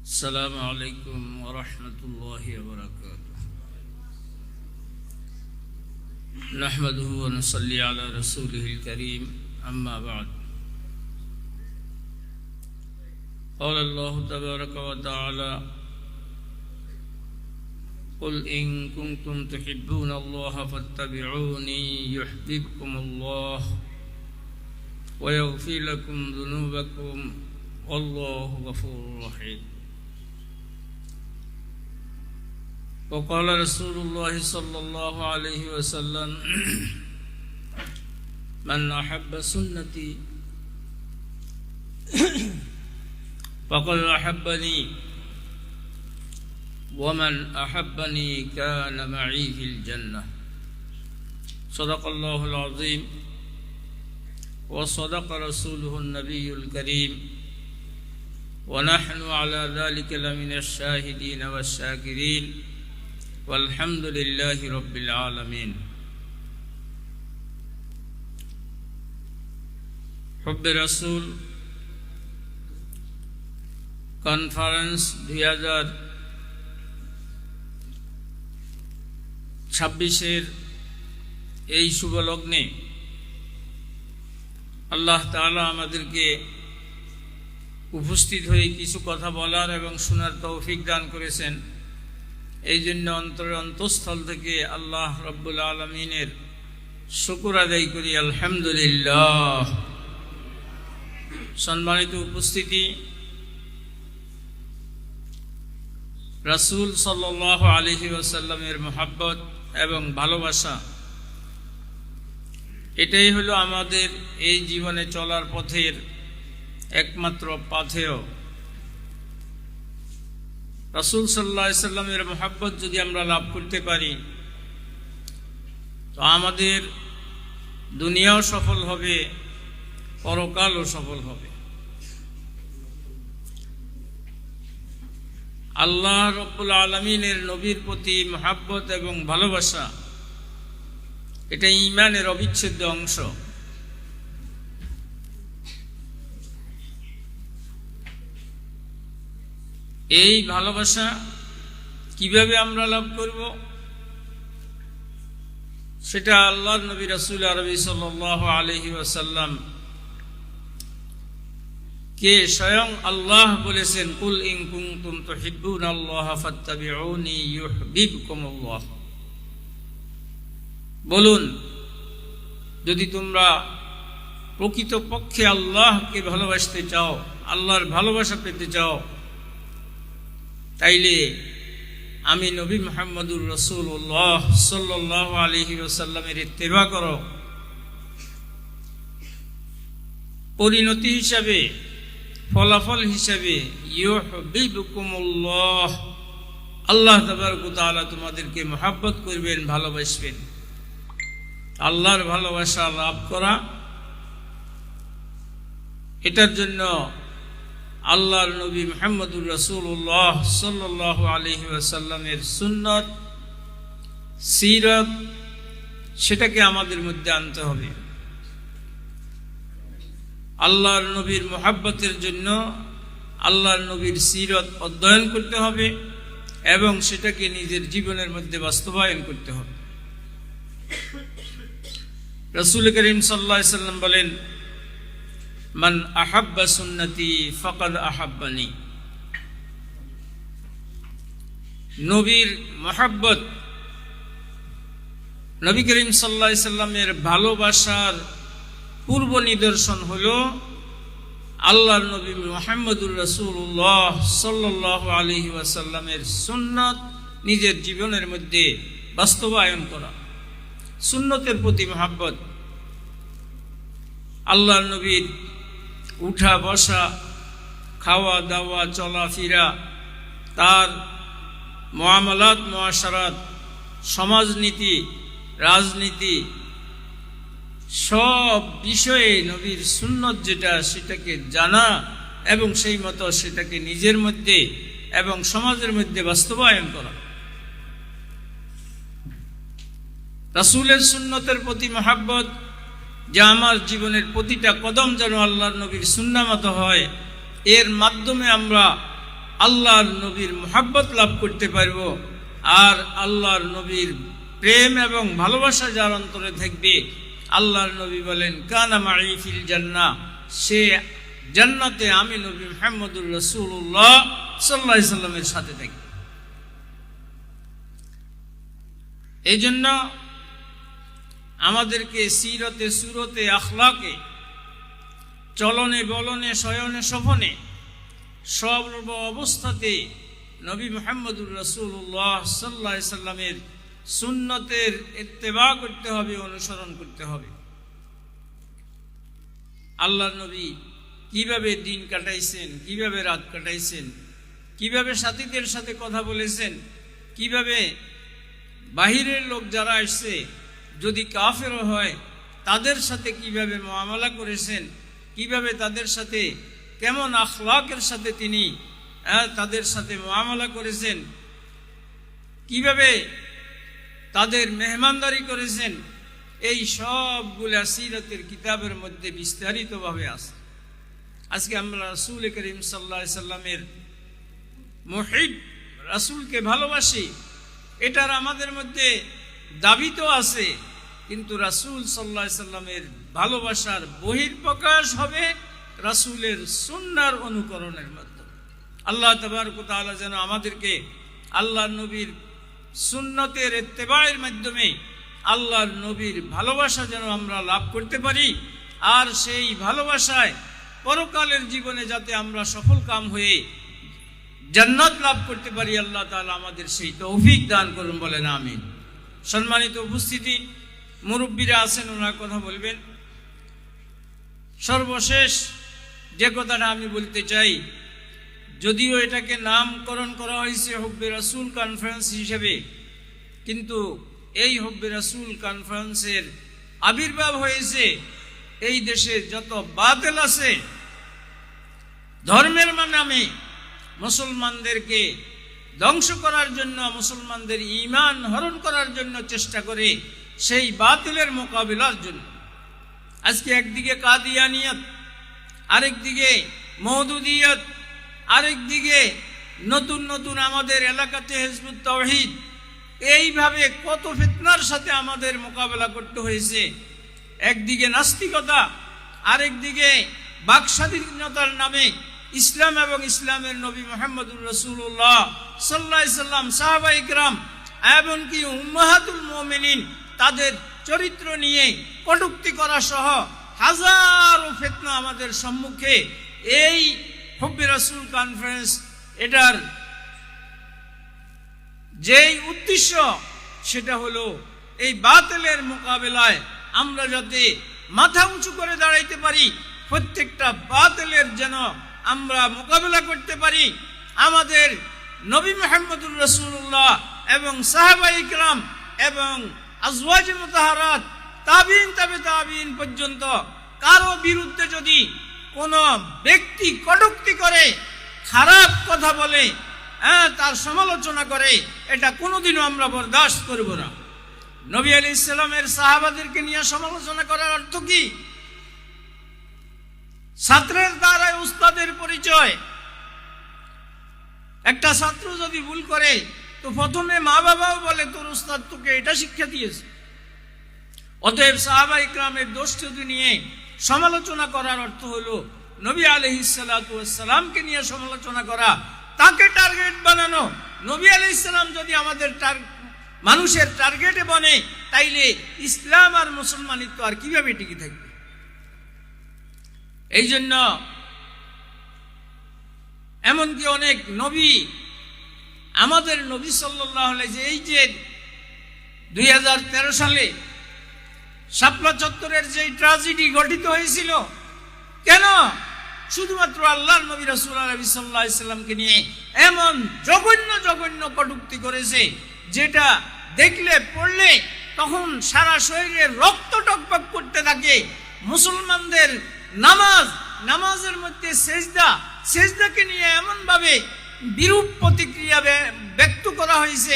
السلام عليكم ورحمة الله وبركاته. نحمده ونصلي على رسوله الكريم. أما بعد، قال الله تبارك وتعالى: قل إن كنتم تحبون الله فاتبعوني يحببكم الله ويغفر لكم ذنوبكم والله غفور رحيم. وقال رسول الله صلى الله عليه وسلم: من أحب سنتي فقد أحبني ومن أحبني كان معي في الجنة. صدق الله العظيم وصدق رسوله النبي الكريم ونحن على ذلك لمن الشاهدين والشاكرين والحمد لله رب العالمين. حب رسول conference 2026 এই শুভ লগ্নে আল্লাহ তাআলা আমাদেরকে উপস্থিত হয়ে কিছু কথা বলার এবং শোনার তৌফিক দান করেছেন। এই জন্য অন্তরের অন্তঃস্থল থেকে আল্লাহ রব্বুল আলামিনের শুকর আদায় করি, আলহামদুলিল্লাহ। সম্মানিত উপস্থিতি, রাসূল সাল্লাল্লাহু আলাইহি ওয়াসাল্লামের মহব্বত এবং ভালোবাসা, এটাই হলো আমাদের এই জীবনে চলার পথের একমাত্র পাথেয়। রাসূল সাল্লাল্লাহু আলাইহি ওয়াসাল্লামের মহব্বত যদি আমরা লাভ করতে পারি তো আমাদের দুনিয়াও সফল হবে, পরকালও সফল হবে। আল্লাহ রব্বুল আলামিনের নবীর প্রতি মহব্বত এবং ভালোবাসা, এটা ঈমানের অবিচ্ছেদ্য অংশ। এই ভালোবাসা কিভাবে আমরা লাভ করব, সেটা আল্লাহর নবী রাসূল আরবি সাল্লাল্লাহু আলাইহি ওয়াসাল্লাম কে স্বয়ং আল্লাহ বলেছেন, কুল ইন কুনতুম তুহিব্বুনাল্লাহ ফাত্তাবিউনি ইউহিব্বুকুমুল্লাহ। বলুন, যদি তোমরা প্রকৃতপক্ষে আল্লাহকে ভালোবাসতে চাও, আল্লাহর ভালোবাসা পেতে চাও, তাইলে আমি নবী মুহাম্মদুর রাসূলুল্লাহ সাল্লাল্লাহু আলাইহি ওয়াসাল্লামের ইত্তেবা করো। পরিণতি হিসাবে, ফলাফল হিসাবে ইউহিব্বুকুমুল্লাহ, আল্লাহ তাবারক ওয়া তাআলা তোমাদেরকে মহব্বত করবেন, ভালোবাসবেন। আল্লাহর ভালোবাসা লাভ করা, এটার জন্য আল্লাহর নবী মুহাম্মদুর রাসূলুল্লাহ সাল্লাল্লাহু আলাইহি ওয়াসাল্লামের সুন্নাত, সিরাত, সেটাকে আমাদের মধ্যে আনতে হবে। আল্লাহর নবীর মুহাব্বতের জন্য আল্লাহর নবীর সিরাত অধ্যয়ন করতে হবে এবং সেটাকে নিজের জীবনের মধ্যে বাস্তবায়ন করতে হবে। রাসূল করিম সাল্লাল্লাহু আলাইহি ওয়াসাল্লাম বলেন, মান আহাব্বা সুন্নতি ফাকাদ আহাব্বানি। নবীর মুহাব্বত, নবী করিম সাল্লাল্লাহু আলাইহি ওয়াসাল্লামের ভালোবাসার পূর্ব নিদর্শন হলো আল্লাহর নবী মুহাম্মদুর রাসূলুল্লাহ সাল্লাল্লাহু আলাইহি ওয়াসাল্লামের সুন্নাত নিজের জীবনের মধ্যে বাস্তবায়ন করা। সুন্নতের প্রতি মুহাব্বত, আল্লাহর নবীর উঠা বসা, খাওয়া দাওয়া, চলাফেরা, তার মুআমালাত মুআশারাত, সমাজনীতি, রাজনীতি, সব বিষয়ে নবীর সুন্নত যেটা, সেটাকে জানা এবং সেই মতো সেটাকে নিজের মধ্যে এবং সমাজের মধ্যে বাস্তবায়ন করা। রাসূলের সুন্নতের প্রতি মহব্বত, যে আমার জীবনের প্রতিটা কদম যেন আল্লাহর নবীর সুন্নাহ মতো হয়, এর মাধ্যমে আমরা আল্লাহর নবীর মুহাব্বত লাভ করতে পারব। আর আল্লাহর নবীর প্রেম এবং ভালোবাসা যার অন্তরে থাকবে, আল্লাহর নবী বলেন কানা মাই ফিল জান্নাহ, সে জান্নাতে আমি নবী মুহাম্মদুর রাসূলুল্লাহ সাল্লাল্লাহু আলাইহি সাল্লামের সাথে থাকবে। এই জন্য আমাদেরকে সিরতে সুরতে আখলাকে, চলনে বলনে শয়নে স্বপনে সর্ব অবস্থাতে নবী মুহাম্মদুর রাসূলুল্লাহ সাল্লাল্লাহু আলাইহি সাল্লামের সুন্নতের ইত্তেবা করতে হবে, অনুসরণ করতে হবে। আল্লাহর নবী কিভাবে দিন কাটাইছেন, কিভাবে রাত কাটাইছেন, কিভাবে সাথীদের সাথে কথা বলেছেন, কিভাবে বাহিরের লোক যারা আসছে যদি কাফেরও হয় তাদের সাথে কিভাবে মুআমালা করেছেন, কিভাবে তাদের সাথে কেমন আখলাকের সাথে তিনি তাদের সাথে মুআমালা করেছেন, কিভাবে তাদের মেহমানদারি করেছেন, এই সবগুলা সিরাতের কিতাবের মধ্যে বিস্তারিতভাবে আছে। আজকে আমরা রাসূল করিম সাল্লাল্লাহু আলাইহি সাল্লামের মুহিব, রাসূলকে ভালোবাসি, এটার আমাদের মধ্যে দাবি তো আছে, কিন্তু রাসূল সাল্লাল্লাহু আলাইহি সাল্লামের ভালোবাসার বহিঃপ্রকাশ হবে রাসূলের সুন্নাহর অনুকরণের মাধ্যমে। আল্লাহ তাবারক ওয়া তাআলা যেন আমাদেরকে আল্লাহর নবীর সুন্নতের ইত্তেবায়ের মাধ্যমে আল্লাহর নবীর ভালোবাসা যেন আমরা লাভ করতে পারি, আর সেই ভালোবাসায় পরকালের জীবনে যাতে আমরা সফল কাম হয়ে জান্নাত লাভ করতে পারি, আল্লাহ তাআলা আমাদের সেই তৌফিক দান করুন, বলেন আমিন। সম্মানিত উপস্থিতি, মুরব্বীরা আছেন, ওনার কথা বলবেন। সর্বশেষ যে কথাটা আমি বলতে চাই, যদিও এটাকে নামকরণ করা হয়েছে হুব্বে রাসূল কনফারেন্স হিসেবে, কিন্তু এই হুব্বে রাসূল কনফারেন্সের আবির্ভাব হয়েছে এই দেশে যত বাতিল আছে, ধর্মের নামে মুসলমানদেরকে ধ্বংস করার জন্য, মুসলমানদের ঈমান হরণ করার জন্য চেষ্টা করে, সেই বাতিলের মোকাবিলার জন্য। আজকে একদিকে কাদিয়ানিয়ত, আরেকদিকে মওদুদিয়ত, আরেকদিকে নতুন নতুন আমাদের এলাকাতে হিজবুত তাওহীদ, এইভাবে কত ফিতনার সাথে আমাদের মোকাবেলা করতে হয়েছে। একদিকে নাস্তিকতা, আরেকদিকে বাক স্বাধীনতার নামে ইসলাম এবং ইসলামের নবী মুহাম্মদুর রাসূলুল্লাহ সাল্লাল্লাহু আলাইহি সাল্লাম, সাহাবায়ে কিরাম, এমনকি উম্মাহাতুল মুমিনিন, তাদের চরিত্র নিয়ে কটূক্তি করা সহ হাজারো ফিতনা আমাদের সম্মুখে। এই হুব্বে রাসূল কনফারেন্স, এটার যেই উদ্দেশ্য সেটা হলো এই বাতিলের মোকাবেলায় আমরা যাতে মাথা উঁচু করে দাঁড়াইতে পারি, প্রত্যেকটা বাতিলের যেন আমরা মোকাবেলা করতে পারি। আমাদের নবী মুহাম্মদুর রাসূলুল্লাহ এবং সাহাবায়ে কিরাম এবং আজওয়াজে মুতাহারাত, তাবিঈন, তাবে তাবিঈন পর্যন্ত কারো বিরুদ্ধে যদি কোনো ব্যক্তি কটূক্তি করে, খারাপ কথা বলে, তার সমালোচনা করে, এটা কোনোদিনও আমরা বরদাস্ত করব না। নবী আলাইহিস সালামের সাহাবাদেরকে নিয়ে সমালোচনা করার অর্থ কি? ছাত্রের দ্বারাই উস্তাদের পরিচয়। একটা ছাত্র যদি ভুল করে তো প্রথমে মা বাবাও বলে তোর উস্তাদ তোকে এটা শিক্ষা দিয়েছে। অতএব সাহাবায়ে কিরামের দোষ যদি নিয়ে সমালোচনা করার অর্থ হলো নবী আলাইহিস সালাতু ওয়াস সালামকে নিয়ে সমালোচনা করা, তাকে টার্গেট বানানো। নবী আলাইহিস সালাম যদি আমাদের মানুষের টার্গেটে বনে, তাইলে ইসলাম আর মুসলমানিত্ব আর কিভাবে টিকে থাকবে? এই জন্য এমনকি অনেক নবী, আমাদের নবী সাল্লাল্লাহু আলাইহি, এই যে 2013 সালে শাপলা চত্বরের যে ট্র্যাজেডি ঘটিত হয়েছিল, কেন? শুধুমাত্র আল্লাহর নবী রাসূলুল্লাহ সাল্লাল্লাহু আলাইহি সাল্লামকে নিয়ে এমন জঘন্য জঘন্য কটূক্তি করেছে, যেটা দেখলে পড়লে তখন সারা শরীরে রক্ত টকবক করতে থাকে। মুসলমানদের নামাজের মধ্যে সেজদাকে নিয়ে এমনভাবে বিরূপ প্রতিক্রিয়া ব্যক্ত করা হয়েছে,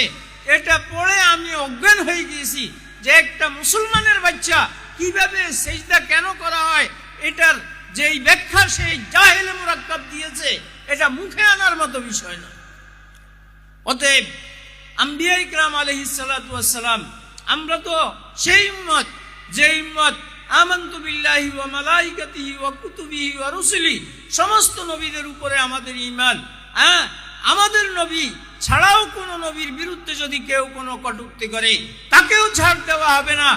এটা পড়ে আমি অজ্ঞান হয়ে গিয়েছি যে একটা মুসলমানের বাচ্চা কিভাবে সেজদা কেন করা হয়, এটার যেই ব্যাখ্যা সেই জাহেল মুরাক্কাব দিয়েছে, এটা মুখে আনার মতো বিষয় না। অতএব আম্বিয়া ইকরাম আলাইহিস সালাতু ওয়াস সালাম, আমরা তো সেই উম্মত যে উম্মত আমানতু বিল্লাহি ওয়া মালাইকাতিহি ওয়া কুতুবিহি ওয়া রুসুলি, সমস্ত নবীদের উপরে আমাদের ঈমান। আমাদের নবী ছাড়াও কোন নবীর বিরুদ্ধে যদি কেউ কোনো কটূক্তি করে তাকেও ছাড় দেওয়া হবে না।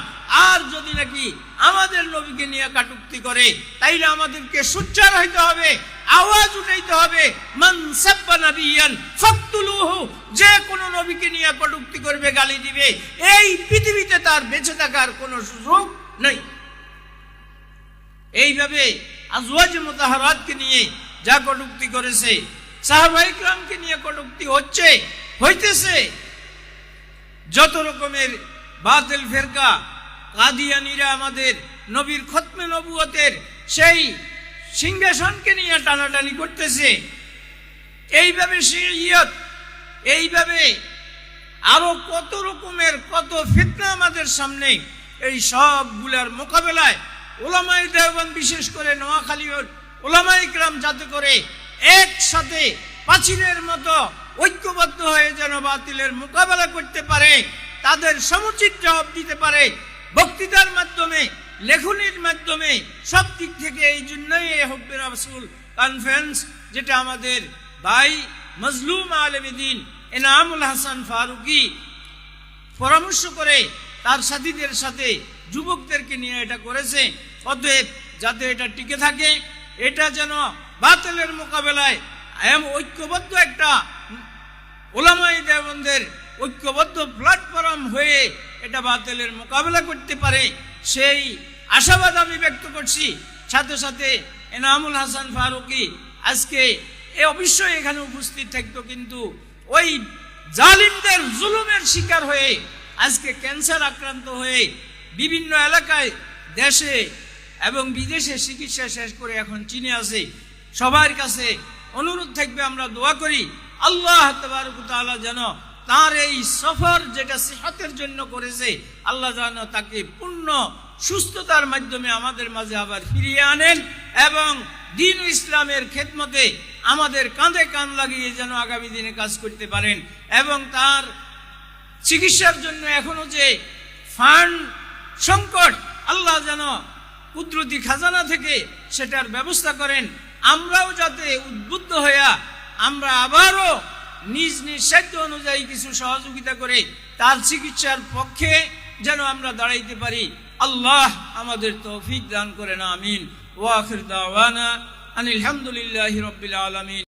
আর যদি নাকি আমাদের নবীকে নিয়ে কটূক্তি করে তাইলে আমাদেরকে সোচ্চার হইতে হবে, আওয়াজ উঠাইতে হবে, মান সাব্বা নাবিয়ান ফাকতুলুহু, যে কোনো নবীকে নিয়ে কটূক্তি করবে, গালি দিবে, এই পৃথিবীতে তার বেঁচে থাকার কোনো সুযোগ নেই। এইভাবে আজওয়াজ মুতাহারাতকে নিয়ে যা কটূক্তি করেছে, সাহাবায়ে কিরামকে নিয়ে কটূক্তি হইতেছে, যত রকমের বাতিল ফেরকা, কাদিয়ানীরা আমাদের নবীর খতমে নবুয়তের সেই সিংহাসনকে নিয়ে টানাটানি করতেছে, এইভাবে শিয়ত, এইভাবে আরো কত রকমের কত ফিতনা আমাদের সামনে। এই সবগুলার মোকাবেলায় উলামায়ে দেওবন্দ, বিশেষ করে নোয়াখালীর উলামায়ে কিরাম যাতে করে একসাথে প্রাচীরের মতো ঐক্যবদ্ধ হয়ে যেন বাতিলের মোকাবেলা করতে পারে, তাদের সমুচিত জবাব দিতে পারে বক্তৃতার মাধ্যমে, লেখনীর মাধ্যমে, সব দিক থেকে। এই জন্যই এই হুব্বে রাসূল কনফারেন্স, যেটা আমাদের ভাই মজলুম আলেমদ্বীন এনামুল হাসান ফারুকি পরামর্শ করে তার সাথীদের সাথে যুবকদেরকে নিয়ে এটা করেছে। অতএব যাতে এটা টিকে থাকে, এটা যেন বাতিলের মোকাবেলায় ঐক্যবদ্ধ একটা উলামায়ে দেওবন্দের ঐক্যবদ্ধ প্ল্যাটফর্ম হয়ে এটা বাতিলের মোকাবেলা করতে পারে, সেই আশাবাদ আমি ব্যক্ত করছি। সাথে সাথে এনামুল হাসান ফারুকি আজকে অবশ্যই এখানে উপস্থিত থাকতো, কিন্তু ওই জালিমদের জুলুমের শিকার হয়ে আজকে ক্যান্সার আক্রান্ত হয়ে বিভিন্ন এলাকায়, দেশে এবং বিদেশে চিকিৎসা শেষ করে এখন চীনে আছে। সবার কাছে অনুরোধ থাকবে, আমরা দোয়া করি আল্লাহ তাবারক ওয়া তাআলা যেন তার এই সফর, যেটা সিহতের জন্য করেছে, আল্লাহ যেন তাকে পূর্ণ সুস্থতার মাধ্যমে আমাদের মাঝে আবার ফিরিয়ে আনেন এবং দ্বীন ইসলামের খেদমতে আমাদের কাঁধে কাঁধ লাগিয়ে যেন আগামী দিনে কাজ করতে পারেন। এবং তার চিকিৎসার জন্য এখনো যে ফান্ড সংকট, আল্লাহ যেন কুদরতি খাজানা থেকে সেটার ব্যবস্থা করেন। আমরাও যাতে উদ্বুদ্ধ হইয়া আমরা আবারও নিজ নিজ সাধ্য অনুযায়ী কিছু সহযোগিতা করে তার চিকিৎসার পক্ষে যেন আমরা দাঁড়াইতে পারি। আল্লাহ আমাদের তৌফিক দান করেন, আমিন। ওয়া আখির দাওয়ানা আনিল হামদুলিল্লাহি রাব্বিল আলামিন।